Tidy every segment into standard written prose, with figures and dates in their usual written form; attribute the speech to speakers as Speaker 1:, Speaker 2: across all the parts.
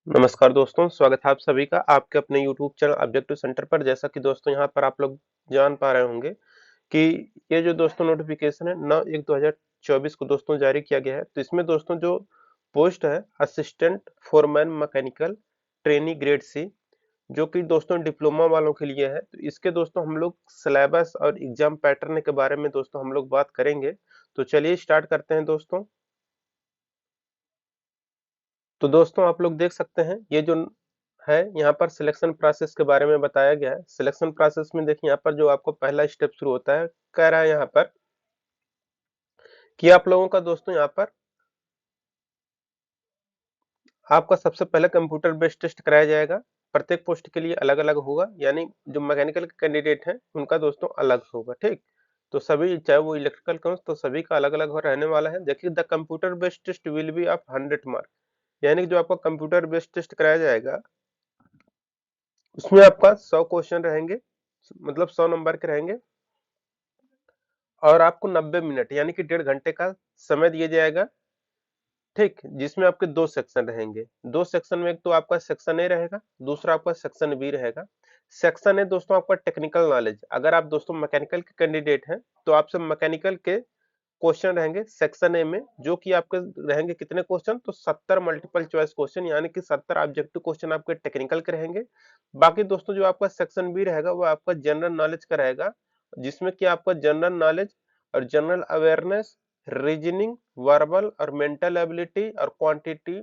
Speaker 1: नमस्कार दोस्तों, स्वागत है आप सभी का आपके अपने YouTube चैनल ऑब्जेक्टिव सेंटर पर। जैसा कि दोस्तों यहाँ पर आप लोग जान पा रहे होंगे कि ये जो दोस्तों नोटिफिकेशन है 9/1/2024 को दोस्तों जारी किया गया है। तो इसमें दोस्तों जो पोस्ट है assistant foreman mechanical trainee grade C, जो कि दोस्तों डिप्लोमा वालों के लिए है। तो इसके दोस्तों हम लोग सिलेबस और एग्जाम पैटर्न के बारे में दोस्तों हम लोग बात करेंगे। तो चलिए स्टार्ट करते हैं दोस्तों। तो दोस्तों आप लोग देख सकते हैं ये जो है यहाँ पर सिलेक्शन प्रोसेस के बारे में बताया गया है। सिलेक्शन प्रोसेस में देखिए यहाँ पर जो आपको पहला स्टेप शुरू होता है, कह रहा है यहाँ पर कि आप लोगों का दोस्तों यहाँ पर आपका सबसे पहले कंप्यूटर बेस्ड टेस्ट कराया जाएगा। प्रत्येक पोस्ट के लिए अलग अलग होगा, यानी जो मैकेनिकल के कैंडिडेट हैं उनका दोस्तों अलग होगा, ठीक। तो सभी चाहे वो इलेक्ट्रिकल का हो तो सभी का अलग अलग रहने वाला है। देखिए the computer based test will be of 100 mark, यानी कि जो आपका कंप्यूटर बेस्ड टेस्ट कराया जाएगा उसमें आपका 100 क्वेश्चन रहेंगे, मतलब 100 नंबर के रहेंगे। और आपको 90 मिनट यानी कि 1.5 घंटे का समय दिया जाएगा, ठीक। जिसमें आपके दो सेक्शन रहेंगे। दो सेक्शन में एक तो आपका सेक्शन ए रहेगा, दूसरा आपका सेक्शन बी रहेगा। सेक्शन ए दोस्तों आपका टेक्निकल नॉलेज, अगर आप दोस्तों मैकेनिकल के कैंडिडेट हैं तो आपसे मैकेनिकल के क्वेश्चन रहेंगे सेक्शन ए में, जो कि आपके रहेंगे कितने क्वेश्चन, तो 70 मल्टीपल चॉइस क्वेश्चन, यानी कि 70 ऑब्जेक्टिव क्वेश्चन आपके टेक्निकल के रहेंगे। बाकी दोस्तों जो आपका सेक्शन बी रहेगा वो आपका जनरल नॉलेज का रहेगा, जिसमें कि आपका जनरल नॉलेज और जनरल अवेयरनेस, रीजनिंग, वर्बल और मेंटल एबिलिटी और क्वांटिटी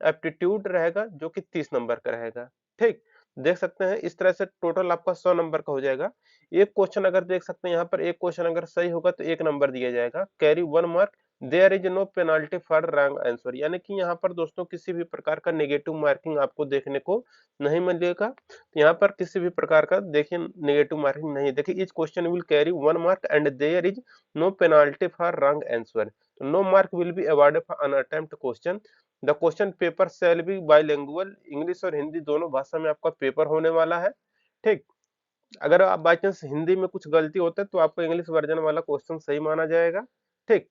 Speaker 1: एप्टीट्यूड रहेगा, जो कि 30 नंबर का रहेगा, ठीक। देख सकते हैं इस तरह से टोटल आपका 100 नंबर का हो जाएगा। एक क्वेश्चन अगर देख सकते हैं यहाँ पर, एक क्वेश्चन अगर सही होगा तो 1 नंबर दिया जाएगा, carry 1 mark. There is no penalty for wrong answer, यानी कि यहाँ पर दोस्तों किसी भी प्रकार का नेगेटिव मार्किंग आपको देखने को नहीं मिलेगा। तो यहाँ पर किसी भी प्रकार का देखिए नेगेटिव मार्किंग नहीं, देखिए each question will carry 1 mark and there is no penalty for wrong answer. तो no mark will be awarded for unattempt question. The question paper shall be bilingual, English और हिंदी दोनों भाषा में आपका पेपर होने वाला है, ठीक। अगर आप बाई चांस हिंदी में कुछ गलती होता है तो आपको इंग्लिश वर्जन वाला क्वेश्चन सही माना जाएगा, ठीक।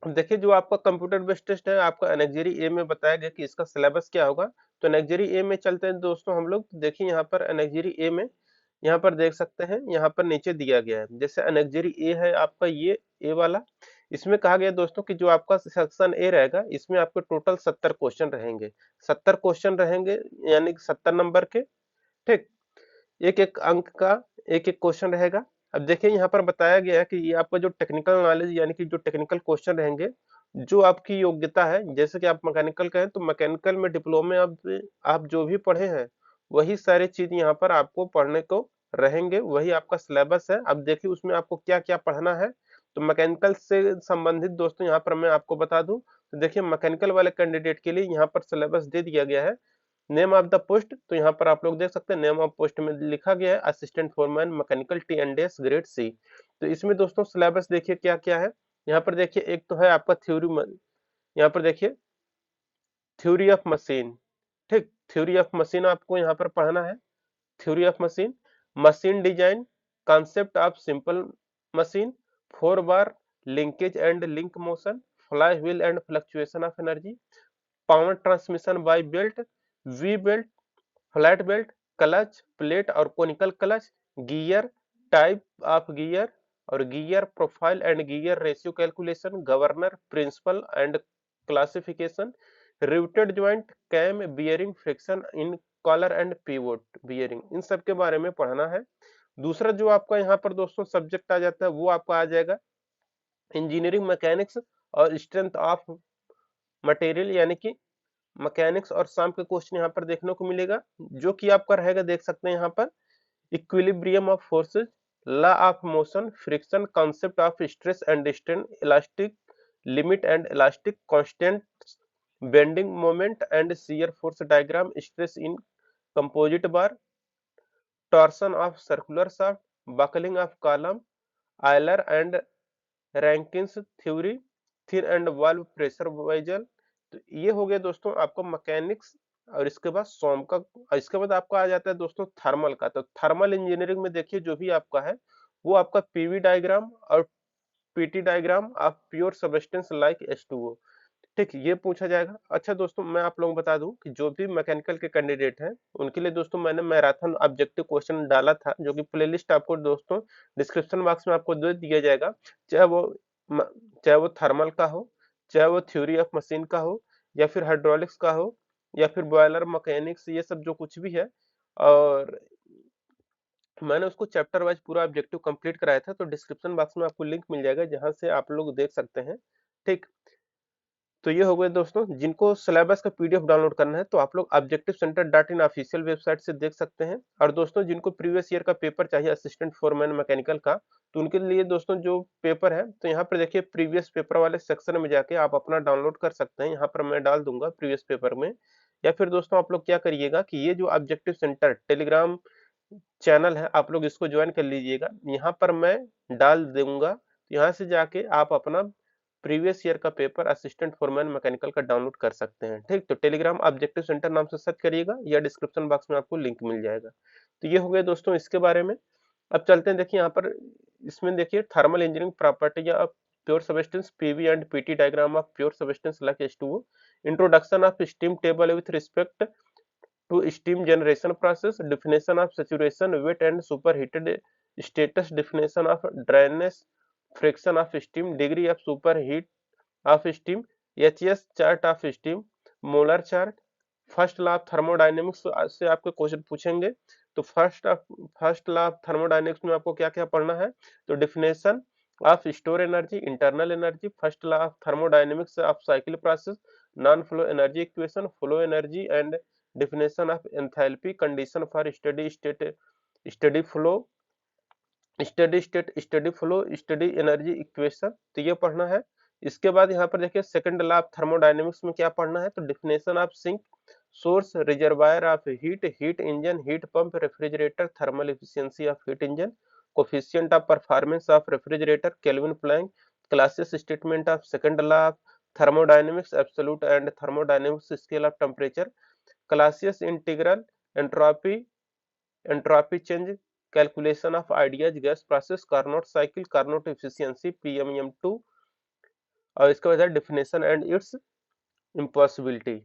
Speaker 1: अब देखिए जो आपका कंप्यूटर बेस्ड टेस्ट है आपका एनेक्जरी ए में बताया गया कि इसका सिलेबस क्या होगा। तो एनेक्जरी ए में चलते हैं दोस्तों हम लोग। देखिए यहाँ पर एनेक्जरी ए में यहाँ पर देख सकते हैं, यहाँ पर नीचे दिया गया है। जैसे एनेक्जरी ए है आपका ये ए वाला, इसमें कहा गया दोस्तों कि जो आपका सेक्शन ए रहेगा इसमें आपके टोटल 70 क्वेश्चन रहेंगे। 70 क्वेश्चन रहेंगे यानी कि 70 नंबर के, ठीक। एक एक अंक का एक एक क्वेश्चन रहेगा। अब देखिए यहाँ पर बताया गया है कि ये आपका जो टेक्निकल नॉलेज यानी कि जो टेक्निकल क्वेश्चन रहेंगे, जो आपकी योग्यता है, जैसे कि आप मैकेनिकल का है तो मैकेनिकल में डिप्लोमे आप जो भी पढ़े हैं वही सारी चीज यहाँ पर आपको पढ़ने को रहेंगे, वही आपका सिलेबस है। अब देखिए उसमें आपको क्या क्या पढ़ना है। तो मैकेनिकल से संबंधित दोस्तों यहाँ पर मैं आपको बता दूं, तो देखिए मैकेनिकल वाले कैंडिडेट के लिए यहाँ पर सिलेबस दे दिया गया है। नेम ऑफ द पोस्ट, तो यहाँ पर आप लोग देख सकते हैं नेम ऑफ पोस्ट में लिखा गया है assistant foreman mechanical T and S grade C. तो इसमें दोस्तों सिलेबस देखिए क्या क्या है। यहाँ पर देखिए एक तो है आपका थ्योरी, यहाँ पर देखिए थ्योरी ऑफ मशीन, ठीक। थ्योरी ऑफ मशीन आपको यहाँ पर पढ़ना है। Theory of machine, machine design, concept of simple machine, 4 bar linkage and link motion, flywheel and fluctuation of energy, power transmission by belt, V belt, flat belt, clutch plate और conical clutch, gear, type of gear और gear profile and gear ratio calculation, governor principle and classification, riveted joint, cam bearing, friction in collar and pivot bearing, इन सब के बारे में पढ़ना है। दूसरा जो आपका यहाँ पर दोस्तों सब्जेक्ट आ जाता है वो आपका आ जाएगा इंजीनियरिंग मैकेनिक्स और स्ट्रेंथ ऑफ मटेरियल, यानी कि मैकेनिक्स और शाम के क्वेश्चन यहाँ पर देखने को मिलेगा, जो कि आपका रहेगा देख सकते हैं यहाँ पर equilibrium of forces, law of motion, friction, concept of stress and strain, elastic limit and elastic constant, bending moment and shear force diagram, stress in composite bar, torsion of circular shaft, buckling of column, Euler and Rankine's theory, thin and valve pressure vessel. तो ये हो गया दोस्तों आपको mechanics. और इसके बाद सोम का, इसके बाद आपका आ जाता है दोस्तों थर्मल का। तो थर्मल इंजीनियरिंग में देखिए जो भी आपका है वो आपका पीवी डायग्राम और PT diagram of pure substance like H2O, ठीक, ये पूछा जाएगा। अच्छा दोस्तों, मैं आप लोगों को बता दूं कि जो भी मैकेनिकल के कैंडिडेट हैं उनके लिए दोस्तों मैंने मैराथन ऑब्जेक्टिव क्वेश्चन डाला था, जो कि प्लेलिस्ट आपको दोस्तों डिस्क्रिप्शन बॉक्स में आपको दे दिया जाएगा। चाहे वो म- चाहे वो थर्मल का हो, चाहे वो थ्योरी ऑफ मशीन का हो, या फिर हाइड्रोलिक्स का हो, या फिर बॉयलर मैकेनिक्स, ये सब जो कुछ भी है। और मैंने उसको चैप्टर वाइज पूरा ऑब्जेक्टिव कंप्लीट कराया था, तो डिस्क्रिप्शन बॉक्स में आपको लिंक मिल जाएगा जहां से आप लोग देख सकते हैं। ठीक, तो ये हो गए दोस्तों, जिनको सिलेबस का पीडीएफ डाउनलोड करना है तो आप लोग objective centre dot in official website से देख सकते हैं। और दोस्तों, जिनको प्रीवियस ईयर का पेपर चाहिए असिस्टेंट फोरमैन मैकेनिकल का, तो उनके लिए दोस्तों जो पेपर है, तो यहाँ पर देखिए प्रीवियस पेपर वाले सेक्शन में जाके आप अपना डाउनलोड कर सकते हैं। यहाँ पर मैं डाल दूंगा प्रीवियस पेपर में। या फिर दोस्तों आप लोग क्या करिएगा कि ये जो ऑब्जेक्टिव सेंटर टेलीग्राम चैनल है, आप लोग इसको ज्वाइन कर लीजिएगा। यहाँ पर मैं डाल दूंगा, यहाँ से जाके आप अपना प्रीवियस ईयर का पेपर असिस्टेंट फोरमैन मैकेनिकल का डाउनलोड कर सकते हैं। ठीक, तो टेलीग्राम ऑब्जेक्टिव सेंटर नाम से सर्च करिएगा या डिस्क्रिप्शन बॉक्स में आपको लिंक मिल जाएगा। तो ये हो गया दोस्तों इसके बारे में। अब चलते हैं, देखिए यहाँ पर इसमें देखिए thermal engineering property of pure substance, PV and PT diagram of pure substance like H2O, introduction of steam table with respect to steam generation process, definition of saturation, wet and superheated status, definition of dryness, friction of steam, degree of superheat of steam, HS chart of steam, molar chart, first law of thermodynamics से आपके question पूछेंगे। तो first law of thermodynamics में आपको क्या क्या पढ़ना है, तो definition of store energy, internal energy, first law of thermodynamics of cycle process, non flow energy equation, flow energy and definition of enthalpy, condition for steady flow, steady flow, study energy equation, तो ये पढ़ना है। इसके बाद यहाँ पर देखिए second law of thermodynamics में क्या पढ़ना है, तो definition of sink, source, reservoir of heat, heat engine, heat pump, refrigerator, thermal efficiency of heat engine, coefficient of performance of refrigerator, Kelvin Planck, Clausius statement of second law of thermodynamics, absolute and thermodynamics scale of temperature, Clausius integral, entropy, entropy change, calculation of ideal gas process, Carnot cycle, Carnot efficiency, PMM two, और इसके बाद definition and it's impossibility.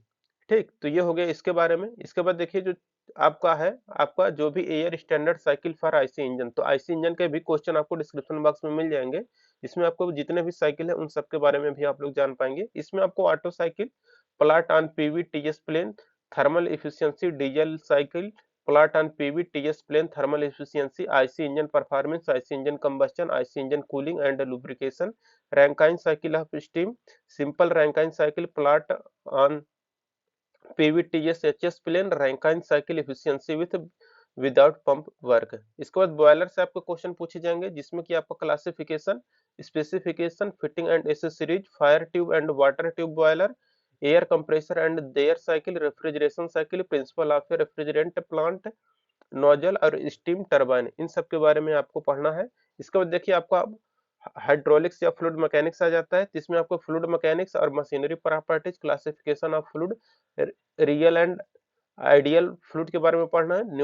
Speaker 1: ठीक, तो ये हो गया इसके बारे में। इसके बाद देखिए जो आपका है, आपका जो भी air standard cycle for IC engine, तो आईसी इंजन के भी क्वेश्चन आपको डिस्क्रिप्शन बॉक्स में मिल जाएंगे। इसमें आपको जितने भी साइकिल है उन सब के बारे में भी आप लोग जान पाएंगे। इसमें आपको Otto cycle, plot on PV TS plane, thermal efficiency, diesel cycle, plot on PV TS plane, thermal efficiency, IC engine performance, IC engine combustion, IC engine cooling and lubrication, Rankine cycle of steam, simple Rankine cycle, plot on PVTS HS plane, Rankine cycle efficiency with without pump work. इसके बाद boiler से आपको question पूछे जाएंगे, जिसमें कि आपका classification, specification, fitting and accessories, fire tube and water tube boiler, air compressor and their cycle, refrigeration cycle, principle of a refrigerant plant, nozzle और स्टीम टरबाइन, इन सब के बारे में आपको पढ़ना है। इसके बाद देखिए आपका हाइड्रोलिक्स या फ्लूइड मैकेनिक्स आ जाता है, जिसमें आपको फ्लूइड मैकेनिक्स और machinery properties, classification of fluid, real and ideal fluid के बारे में पढ़ना है,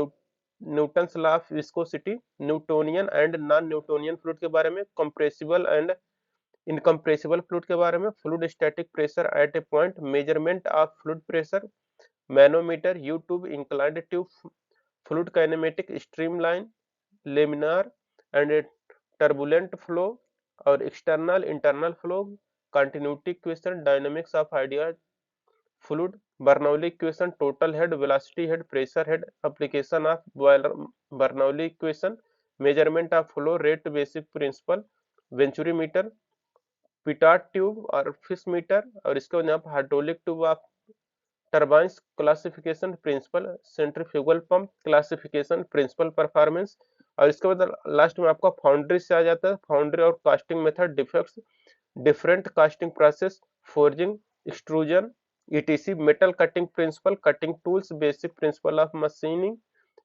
Speaker 1: Newton's law of viscosity, Newtonian and non Newtonian fluid के बारे में, कंप्रेसिबल एंड इनकम्प्रेसिबल फ्लूइड के बारे में, fluid static pressure at a point, measurement of fluid pressure, manometer, U tube, inclined tube, fluid kinematic, streamline, laminar and turbulent flow, और external internal flow, continuity equation, dynamics of ideal fluid, Bernoulli equation, total head, velocity head, pressure head, application of boiler Bernoulli equation, measurement of flow rate, basic principle, venturi meter, pitot tube और fish meter, और इसके बाद यहाँ hydraulic tube of turbines, classification, principle, centrifugal pump, classification, principle performance, और इसके बाद last में आपका फाउंड्री से आ जाता है, फाउंड्री और casting method, defects, different casting process, forging, extrusion, ETC, metal cutting principle, cutting tools, basic principle of machining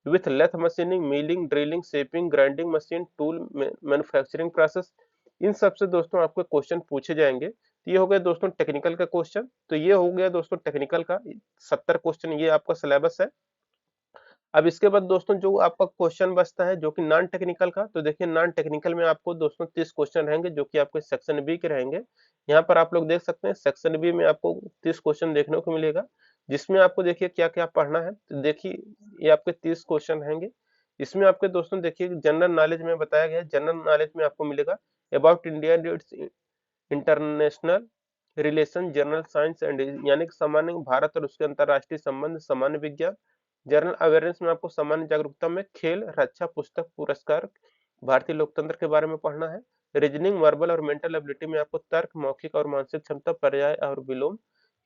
Speaker 1: with lathe machining, milling, drilling, shaping, grinding machine, tool manufacturing process, इन सब से दोस्तों आपको question पूछे जाएंगे। तो ये हो गया दोस्तों टेक्निकल का क्वेश्चन। तो ये हो गया दोस्तों टेक्निकल का 70 क्वेश्चन, ये आपका सिलेबस है। अब इसके बाद दोस्तों जो आपका क्वेश्चन बचता है जो कि नॉन टेक्निकल का, तो देखिए नॉन टेक्निकल में आपको दोस्तों 30 क्वेश्चन रहेंगे जो कि आपके सेक्शन बी के रहेंगे। यहाँ पर आप लोग देख सकते हैं सेक्शन बी में आपको 30 क्वेश्चन देखने को मिलेगा, जिसमें आपको देखिए क्या क्या पढ़ना है। तो देखिए ये आपके 30 क्वेश्चन रहेंगे। इसमें आपके दोस्तों देखिए जनरल नॉलेज में बताया गया है, जनरल नॉलेज में आपको मिलेगा about India and it's international relation, general science and, यानी कि सामान्य भारत और उसके अंतरराष्ट्रीय संबंध, सामान्य विज्ञान। जनरल अवेयरनेस में आपको सामान्य जागरूकता में खेल, रक्षा, पुस्तक, पुरस्कार, भारतीय लोकतंत्र के बारे में पढ़ना है। रीजनिंग, वर्बल और मेंटल एबिलिटी में आपको तर्क, मौखिक और मानसिक क्षमता, पर्याय और विलोम,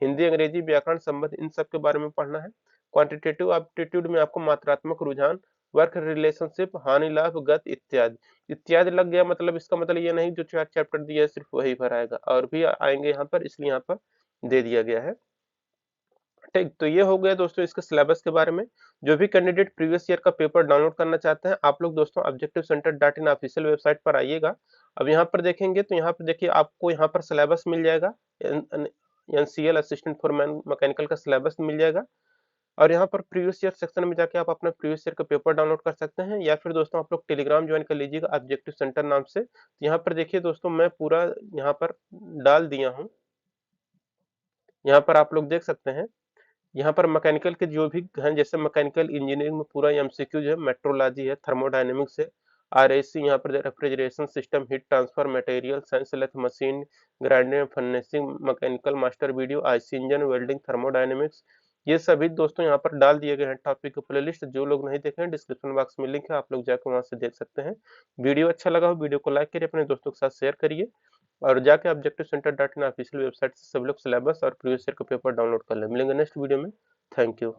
Speaker 1: हिंदी, अंग्रेजी, व्याकरण, संबंध, इन सब के बारे में पढ़ना है। क्वांटिटेटिव एप्टीट्यूड में आपको मात्रात्मक रुझान, वर्क रिलेशनशिप, हानि लाभ, गत इत्यादि। इत्यादि लग गया मतलब इसका मतलब ये नहीं जो 4 चैप्टर दिया है सिर्फ वही भर आएगा, और भी आएंगे यहाँ पर, इसलिए यहाँ पर दे दिया गया है। ठीक, तो ये हो गया दोस्तों इसके सिलेबस के बारे में। जो भी कैंडिडेट प्रीवियस ईयर का पेपर डाउनलोड करना चाहते हैं, आप लोग दोस्तों objective centre dot in official website पर आइएगा। अब यहाँ पर देखेंगे तो यहाँ पर देखिए आपको यहाँ पर सिलेबस मिल जाएगा, एनसीएल असिस्टेंट फॉर मैकेनिकल का सिलेबस मिल जाएगा। और यहाँ पर प्रीवियस ईयर सेक्शन में जाके आप अपना प्रीवियस ईयर का पेपर डाउनलोड कर सकते हैं, या फिर दोस्तों आप लोग टेलीग्राम ज्वाइन कर लीजिएगा ऑब्जेक्टिव सेंटर नाम से। तो यहाँ पर देखिए दोस्तों मैं पूरा यहाँ पर डाल दिया हूँ, यहाँ पर आप लोग देख सकते हैं। यहाँ पर मैकेनिकल के जो भी हैं, जैसे मैकेनिकल इंजीनियरिंग में पूरा एमसीक्यू जो है, मेट्रोलॉजी है, थर्मोडायनेमिक्स है, आरएसी, यहाँ पर refrigeration system, heat transfer, material science, lathe machine, grinding, furnacing, mechanical master video, IC engine, welding, thermodynamics, ये सभी दोस्तों यहाँ पर डाल दिए गए हैं टॉपिक की प्लेलिस्ट। जो लोग नहीं देखे हैं डिस्क्रिप्शन बॉक्स में लिंक है, आप लोग जाकर वहां से देख सकते हैं। वीडियो अच्छा लगा हो वीडियो को लाइक करिए, अपने दोस्तों के साथ शेयर करिए, और जाके objective centre dot in official website से सब लोग सिलेबस और प्रीवियस ईयर का पेपर डाउनलोड कर लें। मिलेंगे नेक्स्ट वीडियो में। Thank you.